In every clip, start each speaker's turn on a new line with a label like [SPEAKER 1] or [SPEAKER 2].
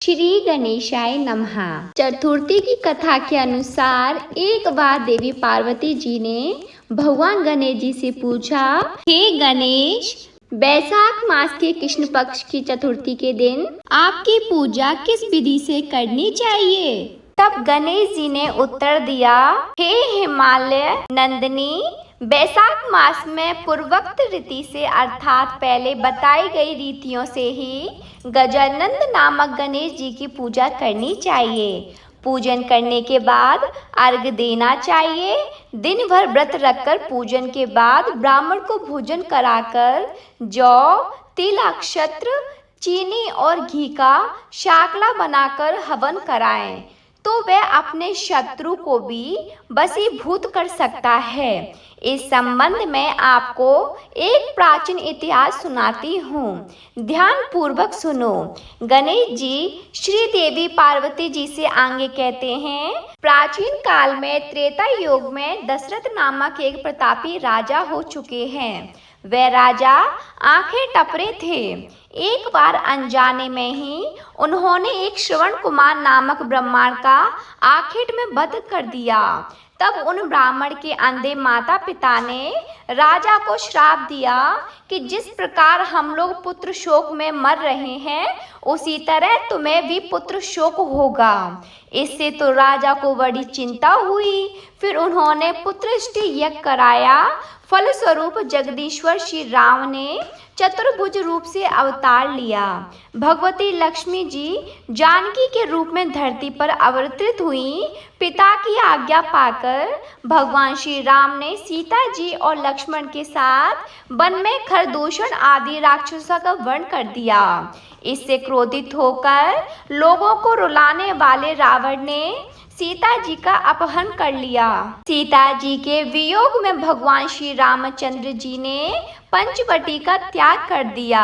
[SPEAKER 1] श्री गणेशाय नमः। चतुर्थी की कथा के अनुसार एक बार देवी पार्वती जी ने भगवान गणेश जी से पूछा, हे गणेश, वैशाख मास के कृष्ण पक्ष की चतुर्थी के दिन आपकी पूजा किस विधि से करनी चाहिए? तब गणेश जी ने उत्तर दिया, हे हिमालय नंदिनी, वैशाख मास में पूर्वोक्त रीति से अर्थात पहले बताई गई रीतियों से ही गजानंद नामक गणेश जी की पूजा करनी चाहिए। पूजन करने के बाद अर्घ्य देना चाहिए। दिन भर व्रत रखकर पूजन के बाद ब्राह्मण को भोजन कराकर जौ, तिल, अक्षत्र, चीनी और घी का शाकला बनाकर हवन कराएं तो वह अपने शत्रु को भी वशीभूत कर सकता है। इस संबंध में आपको एक प्राचीन इतिहास सुनाती हूँ, ध्यान पूर्वक सुनो। गणेश जी श्री देवी पार्वती जी से आगे कहते हैं, प्राचीन काल में त्रेता युग में दशरथ नामक एक प्रतापी राजा हो चुके हैं। वह राजा आंखें टपरे थे। एक बार अनजाने में ही उन्होंने एक श्रवण कुमार नामक ब्राह्मण का आखेट में वध कर दिया। तब उन ब्राह्मण के अंधे माता पिता ने राजा को श्राप दिया कि जिस प्रकार हम लोग पुत्र शोक में मर रहे हैं उसी तरह तुम्हें भी पुत्र शोक होगा। इससे तो राजा को बड़ी चिंता हुई। फिर उन्होंने पुत्रष्टि यज्ञ कराया। फलस्वरूप जगदीश्वर श्री राम ने चतुर्भुज रूप से अवतार लिया। भगवती लक्ष्मी जी जानकी के रूप में धरती पर अवतरित हुई। पिता की आज्ञा पाकर भगवान श्री राम ने सीता जी और लक्ष्मण के साथ वन में खरदूषण आदि राक्षसों का वध कर दिया। इससे क्रोधित होकर लोगों को रुलाने वाले रावण ने सीता जी का अपहरण कर लिया। सीता जी के वियोग में भगवान श्री रामचंद्र जी ने पंचवटी का त्याग कर दिया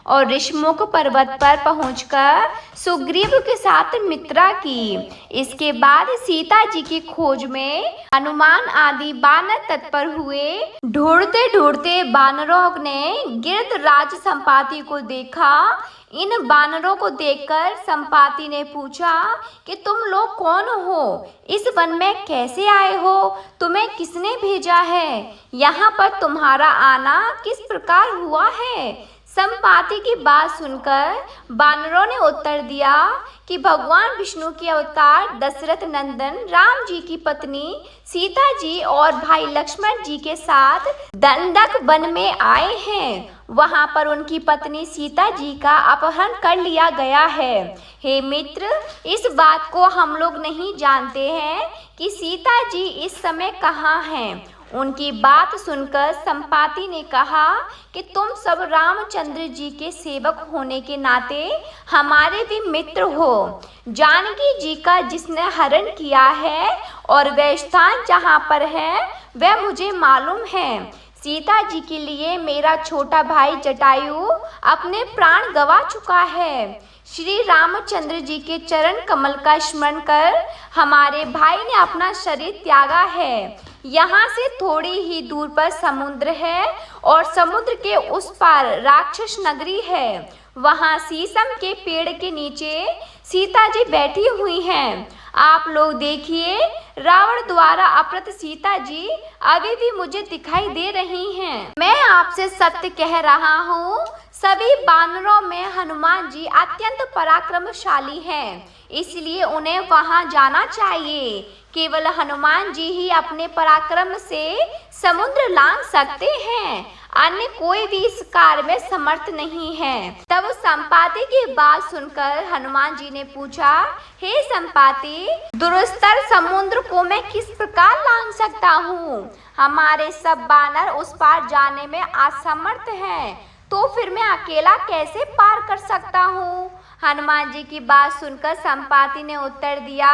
[SPEAKER 1] और ऋषमुख पर्वत पर पहुंचकर सुग्रीव के साथ मित्रा की। इसके बाद सीता जी की खोज में हनुमान आदि बानर तत्पर हुए। ढूंढते ढूंढते बानरों ने गिरिराज संपाति को देखा। इन बानरों को देखकर संपाति ने पूछा कि तुम लोग कौन हो? इस वन में कैसे आए हो? तुम्हें किसने भेजा है? यहाँ पर तुम्हारा आना किस प्रकार हुआ है? संपाति की बात सुनकर बानरों ने उत्तर दिया कि भगवान विष्णु के अवतार दशरथ नंदन राम जी की पत्नी सीता जी और भाई लक्ष्मण जी के साथ दंडक वन में आए हैं। वहां पर उनकी पत्नी सीता जी का अपहरण कर लिया गया है। हे मित्र, इस बात को हम लोग नहीं जानते हैं कि सीता जी इस समय कहाँ हैं। उनकी बात सुनकर संपाति ने कहा कि तुम सब रामचंद्र जी के सेवक होने के नाते हमारे भी मित्र हो। जानकी जी का जिसने हरण किया है और वह स्थान जहाँ पर है वह मुझे मालूम है। सीता जी के लिए मेरा छोटा भाई जटायु अपने प्राण गंवा चुका है। श्री रामचंद्र जी के चरण कमल का स्मरण कर हमारे भाई ने अपना शरीर त्यागा है। यहाँ से थोड़ी ही दूर पर समुद्र है और समुद्र के उस पार राक्षस नगरी है। वहाँ शीशम के पेड़ के नीचे सीता जी बैठी हुई हैं। आप लोग देखिए, रावण द्वारा अपहृत सीता जी अभी भी मुझे दिखाई दे रही हैं। मैं आपसे सत्य कह रहा हूँ, सभी बानरों में हनुमान जी अत्यंत पराक्रमशाली हैं, इसलिए उन्हें वहां जाना चाहिए। केवल हनुमान जी ही अपने पराक्रम से समुद्र लांघ सकते हैं, अन्य कोई भी इस कार्य में समर्थ नहीं है। तब संपाति की बात सुनकर हनुमान जी ने पूछा, हे संपाति, दुरस्तर समुद्र को मैं किस प्रकार लांघ सकता हूँ? हमारे सब बानर उस पार जाने में असमर्थ हैं, तो फिर मैं अकेला कैसे पार कर सकता हूँ? हनुमान जी की बात सुनकर संपाति ने उत्तर दिया,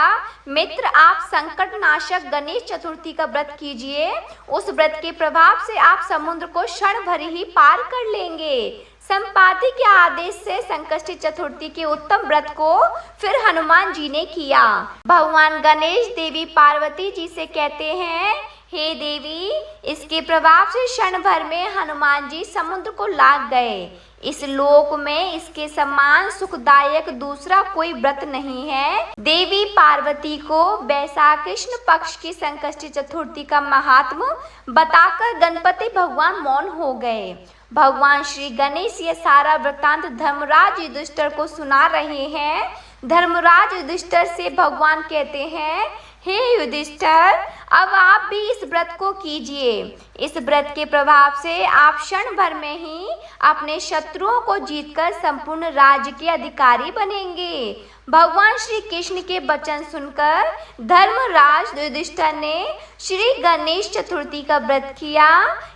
[SPEAKER 1] मित्र, आप संकट नाशक गणेश चतुर्थी का व्रत कीजिए। उस व्रत के प्रभाव से आप समुद्र को क्षण भर ही पार कर लेंगे। संपाति के आदेश से संकष्टी चतुर्थी के उत्तम व्रत को फिर हनुमान जी ने किया। भगवान गणेश देवी पार्वती जी से कहते हैं, हे देवी, इसके प्रभाव से क्षण भर में हनुमान जी समुद्र को लांघ गए। इस लोक में इसके समान सुखदायक दूसरा कोई व्रत नहीं है। देवी पार्वती को वैशाख कृष्ण पक्ष की संकष्टी चतुर्थी का महात्म बताकर गणपति भगवान मौन हो गए। भगवान श्री गणेश ये सारा वृत्तांत धर्मराज युधिष्ठिर को सुना रहे हैं। धर्मराज युधिष्ठिर से भगवान कहते हैं, हे युधिष्ठिर, अब आप भी इस व्रत को कीजिए। इस व्रत के प्रभाव से आप क्षण भर में ही अपने शत्रुओं को जीतकर संपूर्ण राज्य के अधिकारी बनेंगे। भगवान श्री कृष्ण के वचन सुनकर धर्मराज युधिष्ठिर ने श्री गणेश चतुर्थी का व्रत किया।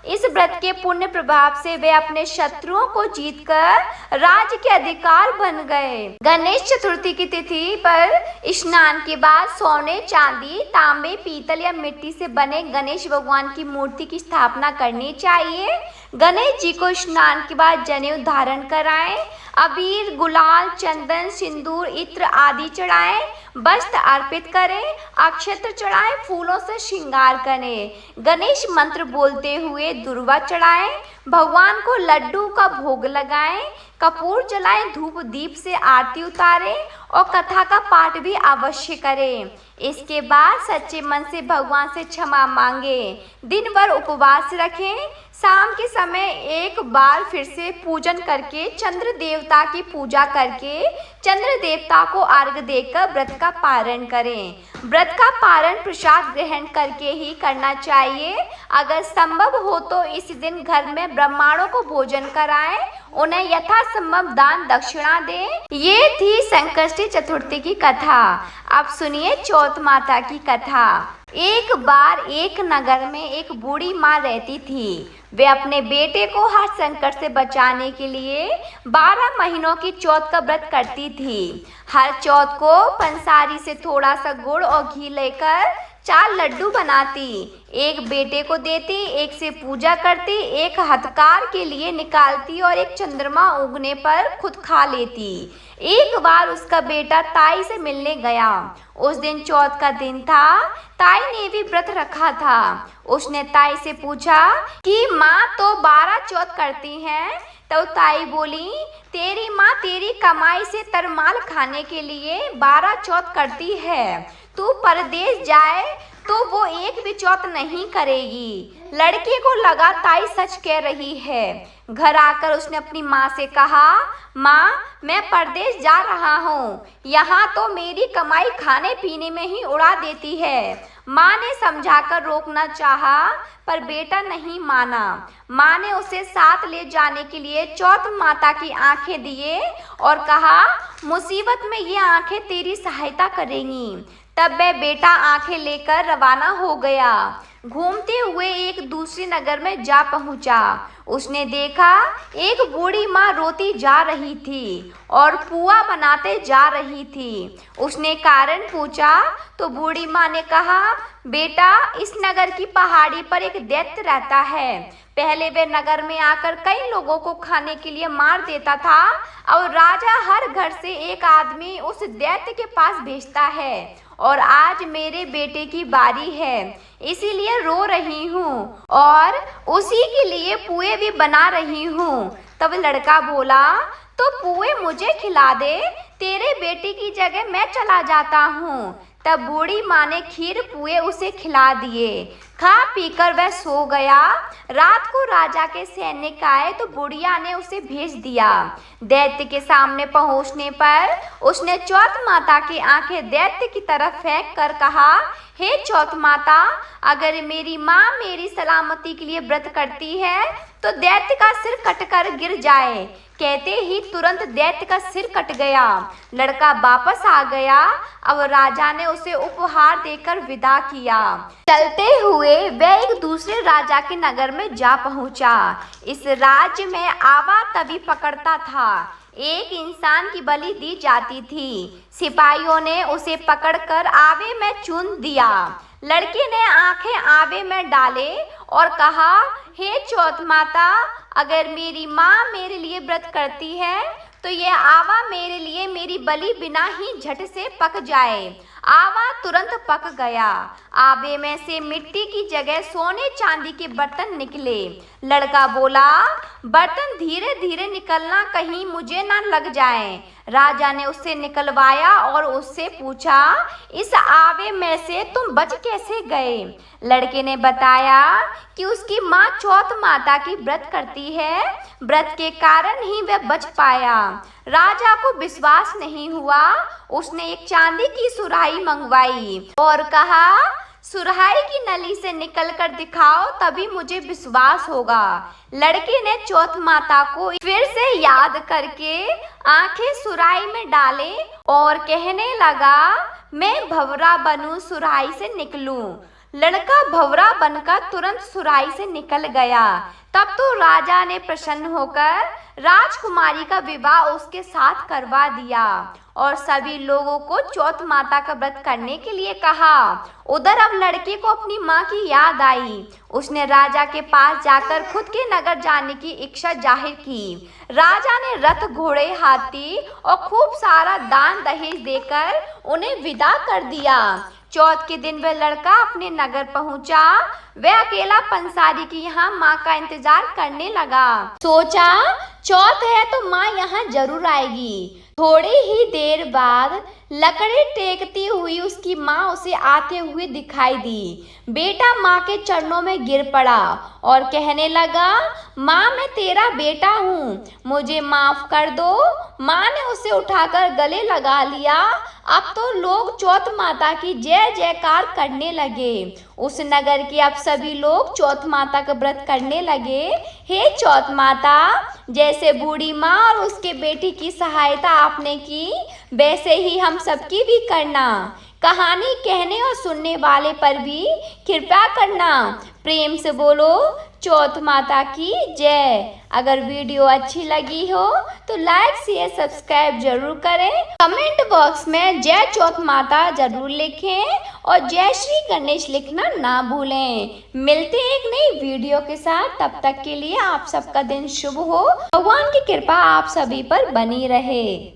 [SPEAKER 1] इस व्रत के पुण्य प्रभाव से वे अपने शत्रुओं को जीतकर राज्य के अधिकार बन गए। गणेश चतुर्थी की तिथि पर स्नान के बाद सोने, चांदी, तांबे, पीतल या मिट्टी से बने गणेश भगवान की मूर्ति की स्थापना करनी चाहिए। गणेश जी को स्नान के बाद जनेऊ धारण कराएं, अबीर, गुलाल, चंदन, सिंदूर, इत्र आदि चढ़ाएं, वस्त्र अर्पित करें, अक्षत्र चढ़ाएं, फूलों से श्रृंगार करें, गणेश मंत्र बोलते हुए दुर्वा चढ़ाएं, भगवान को लड्डू का भोग लगाएं, कपूर जलाएं, धूप दीप से आरती उतारें और कथा का पाठ भी अवश्य करें। इसके बाद सच्चे मन से भगवान से क्षमा मांगे। दिन भर उपवास रखें। शाम के समय एक बार फिर से पूजन करके चंद्र देवता की पूजा करके चंद्र देवता को अर्घ्य देकर व्रत का पारण करें। व्रत का पारण प्रसाद ग्रहण करके ही करना चाहिए। अगर संभव हो तो इस दिन घर में ब्राह्मणों को भोजन कराएं, उन्हें यथासंभव दान दक्षिणा दें। ये थी संकष्टी चतुर्थी की कथा। अब सुनिए चौथ माता की कथा। एक बार एक नगर में एक बूढ़ी माँ रहती थी। वे अपने बेटे को हर संकट से बचाने के लिए 12 महीनों की चौथ का व्रत करती थी। हर चौथ को पंसारी से थोड़ा सा गुड़ और घी लेकर 4 लड्डू बनाती, एक बेटे को देती, एक से पूजा करती, एक हथकार के लिए निकालती और एक चंद्रमा उगने पर खुद खा लेती। एक बार उसका बेटा ताई से मिलने गया। उस दिन चौथ का दिन था। ताई ने भी व्रत रखा था। उसने ताई से पूछा कि माँ तो 12 चौथ करती हैं। तो ताई बोली, तेरी माँ तेरी कमाई से तरमाल खाने के लिए 12 चौथ करती है। तू परदेश जाए तो वो एक भी चौथ नहीं करेगी। लड़के को लगा ताई सच कह रही है। घर आकर उसने अपनी माँ से कहा, माँ मैं परदेश जा रहा हूँ, यहाँ तो मेरी कमाई खाने पीने में ही उड़ा देती है। माँ ने समझाकर रोकना चाहा पर बेटा नहीं माना। माँ ने उसे साथ ले जाने के लिए चौथ माता की आंखें दिए और कहा, मुसीबत में ये आंखें तेरी सहायता करेंगी। तब वह बेटा आंखें लेकर रवाना हो गया। घूमते हुए एक दूसरे नगर में जा पहुंचा। उसने देखा एक बूढ़ी माँ रोती जा रही थी और पुआ बनाते जा रही थी। उसने कारण पूछा तो बूढ़ी माँ ने कहा, बेटा इस नगर की पहाड़ी पर एक दैत्य रहता है। पहले वे नगर में आकर कई लोगों को खाने के लिए मार देता था और राजा हर घर से एक आदमी उस दैत्य के पास भेजता है। और आज मेरे बेटे की बारी है, इसीलिए रो रही हूँ और उसी के लिए पुए भी बना रही हूँ। तब लड़का बोला, तो पुए मुझे खिला दे, तेरे बेटे की जगह मैं चला जाता हूँ। तब बूढ़ी माँ ने खीर पुए उसे खिला दिए। खा पीकर वह सो गया। रात को राजा के सैनिक आए तो बुढ़िया ने उसे भेज दिया। दैत्य के सामने पहुंचने पर उसने चौथ माता की आंखें दैत्य की तरफ फेंक कर कहा, हे चौथ माता, अगर मेरी माँ मेरी सलामती के लिए व्रत करती है तो दैत्य का सिर कटकर गिर जाए। कहते ही तुरंत दैत्य का सिर कट गया। लड़का वापस आ गया। अब राजा ने उसे उपहार देकर विदा किया। चलते हुए वह एक दूसरे राजा के नगर में जा पहुंचा। इस राज्य में आवा तभी पकड़ता था। एक इंसान की बलि दी जाती थी। सिपाहियों ने उसे पकड़कर आवे में चून दिया। लड़के ने आंखें आवे में डाले और कहा, हे चौथ माता, अगर मेरी माँ मेरे लिए व्रत करती है तो ये आवा मेरे लिए मेरी बलि बिना ही झट से पक जाए। आवा तुरंत पक गया। आवे में से मिट्टी की जगह सोने चांदी के बर्तन निकले। लड़का बोला, बर्तन धीरे धीरे निकलना, कहीं मुझे ना लग जाए। राजा ने उससे निकलवाया और उससे पूछा, इस आवे में से तुम बच कैसे गए? लड़के ने बताया कि उसकी माँ चौथ माता की व्रत करती है, व्रत के कारण ही वह बच पाया। राजा को विश्वास नहीं हुआ। उसने एक चांदी की सुराही मंगवाई और कहा, सुराही की नली से निकलकर दिखाओ, तभी मुझे विश्वास होगा। लड़के ने चौथ माता को फिर से याद करके आंखें सुराही में डाले और कहने लगा, मैं भंवरा बनूं, सुराही से निकलूं। लड़का भंवरा बनकर तुरंत सुराही से निकल गया। तब तो राजा ने प्रसन्न होकर राजकुमारी का विवाह उसके साथ करवा दिया और सभी लोगों को चौथ माता का व्रत करने के लिए कहा। उधर अब लड़के को अपनी माँ की याद आई। उसने राजा के पास जाकर खुद के नगर जाने की इच्छा जाहिर की। राजा ने रथ, घोड़े, हाथी और खूब सारा दान दहेज देकर उन्हें विदा कर दिया। चौथ के दिन वह लड़का अपने नगर पहुंचा। वह अकेला पंसारी की यहाँ माँ का इंतजार करने लगा। सोचा, चौथ है तो माँ यहाँ जरूर आएगी। थोड़ी ही देर बाद लकड़ी टेकती हुई उसकी माँ उसे आते हुए दिखाई दी। बेटा माँ के चरणों में गिर पड़ा और कहने लगा, माँ मैं तेरा बेटा हूँ, मुझे माफ कर दो। माँ ने उसे उठाकर गले लगा लिया। अब तो लोग चौथ माता की जय जयकार करने लगे। उस नगर के अब सभी लोग चौथ माता का व्रत करने लगे। हे चौथ माता, जैसे बूढ़ी माँ और उसके बेटी की सहायता आपने की, वैसे ही हम सबकी भी करना। कहानी कहने और सुनने वाले पर भी कृपा करना। प्रेम से बोलो चौथ माता की जय। अगर वीडियो अच्छी लगी हो तो लाइक शेयर सब्सक्राइब जरूर करें। कमेंट बॉक्स में जय चौथ माता जरूर लिखें और जय श्री गणेश लिखना ना भूलें। मिलते हैं एक नई वीडियो के साथ, तब तक के लिए आप सबका दिन शुभ हो। भगवान की कृपा आप सभी पर बनी रहे।